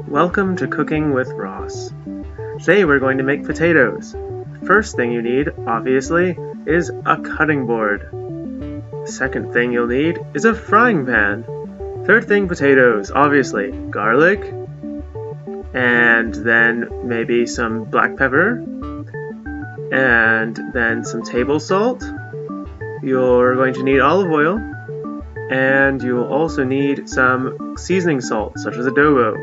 Welcome to Cooking with Ross. Today we're going to make potatoes. First thing you need, obviously, is a cutting board. Second thing you'll need is a frying pan. Third thing, potatoes, obviously, garlic, and then maybe some black pepper, and then some table salt. You're going to need olive oil, and you will also need some seasoning salt, such as adobo.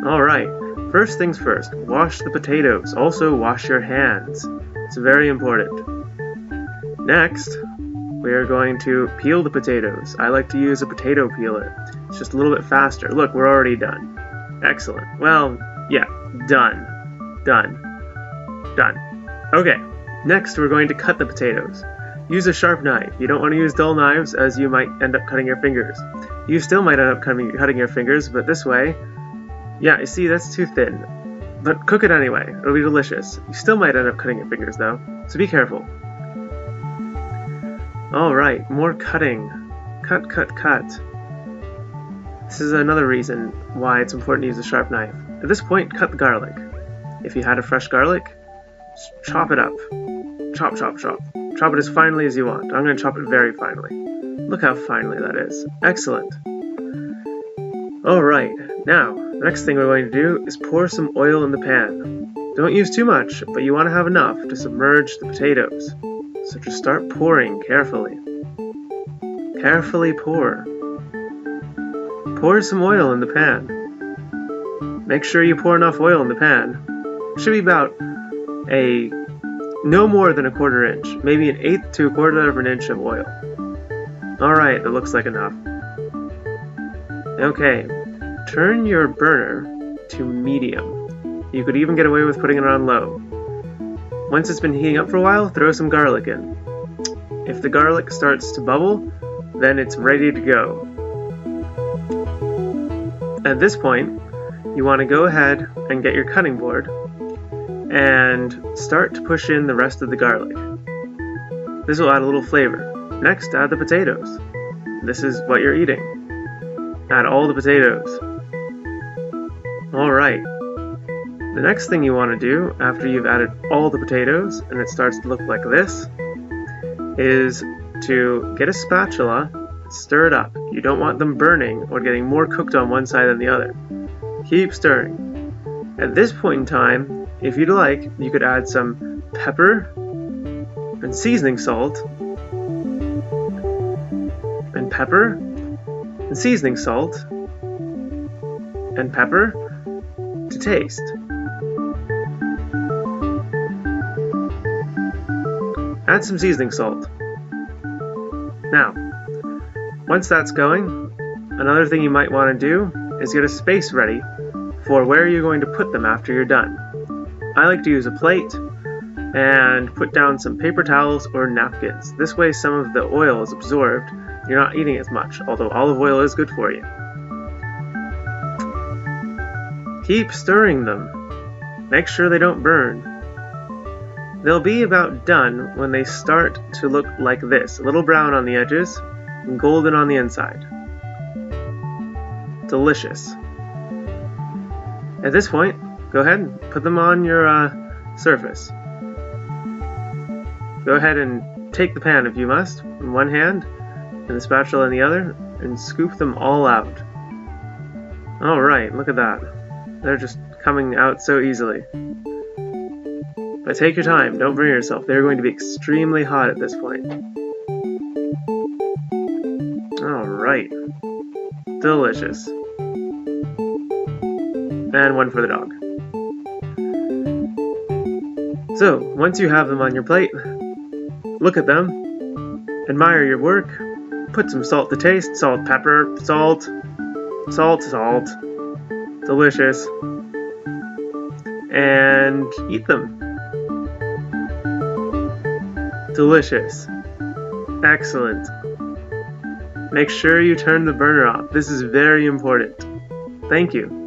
Alright, first things first, wash the potatoes. Also, wash your hands. It's very important. Next, we are going to peel the potatoes. I like to use a potato peeler. It's just a little bit faster. Look, we're already done. Excellent. Well, yeah, done. Okay, next we're going to cut the potatoes. Use a sharp knife. You don't want to use dull knives as you might end up cutting your fingers. You still might end up cutting your fingers, but this way, yeah, you see, that's too thin. But cook it anyway. It'll be delicious. You still might end up cutting your fingers, though, so be careful. Alright, more cutting. Cut. This is another reason why it's important to use a sharp knife. At this point, cut the garlic. If you had a fresh garlic, just chop it up. Chop. Chop it as finely as you want. I'm going to chop it very finely. Look how finely that is. Excellent. Alright, now, the next thing we're going to do is pour some oil in the pan. Don't use too much, but you want to have enough to submerge the potatoes. So just start pouring carefully. Carefully pour. Pour some oil in the pan. Make sure you pour enough oil in the pan. It should be about no more than a quarter inch, maybe 1/8 to 1/4 of an inch of oil. Alright, that looks like enough. Okay, turn your burner to medium. You could even get away with putting it on low. Once it's been heating up for a while, throw some garlic in. If the garlic starts to bubble, then it's ready to go. At this point, you want to go ahead and get your cutting board and start to push in the rest of the garlic. This will add a little flavor. Next, add the potatoes. This is what you're eating. Add all the potatoes. Alright. The next thing you want to do after you've added all the potatoes and it starts to look like this is to get a spatula and stir it up. You don't want them burning or getting more cooked on one side than the other. Keep stirring. At this point in time, if you'd like, you could add some pepper and seasoning salt and pepper and seasoning salt and pepper to taste. Add some seasoning salt. Now, once that's going, another thing you might want to do is get a space ready for where you're going to put them after you're done. I like to use a plate and put down some paper towels or napkins. This way some of the oil is absorbed. You're not eating as much, although olive oil is good for you. Keep stirring them. Make sure they don't burn. They'll be about done when they start to look like this, a little brown on the edges and golden on the inside. Delicious. At this point, go ahead and put them on your surface. Go ahead and take the pan if you must, in one hand, and the spatula in the other, and scoop them all out. Alright, look at that. They're just coming out so easily. But take your time, don't burn yourself. They're going to be extremely hot at this point. Alright. Delicious. And one for the dog. So, once you have them on your plate, look at them, admire your work, put some salt to taste, salt, pepper, salt, delicious, and eat them. Delicious. Excellent. Make sure you turn the burner off. This is very important. Thank you.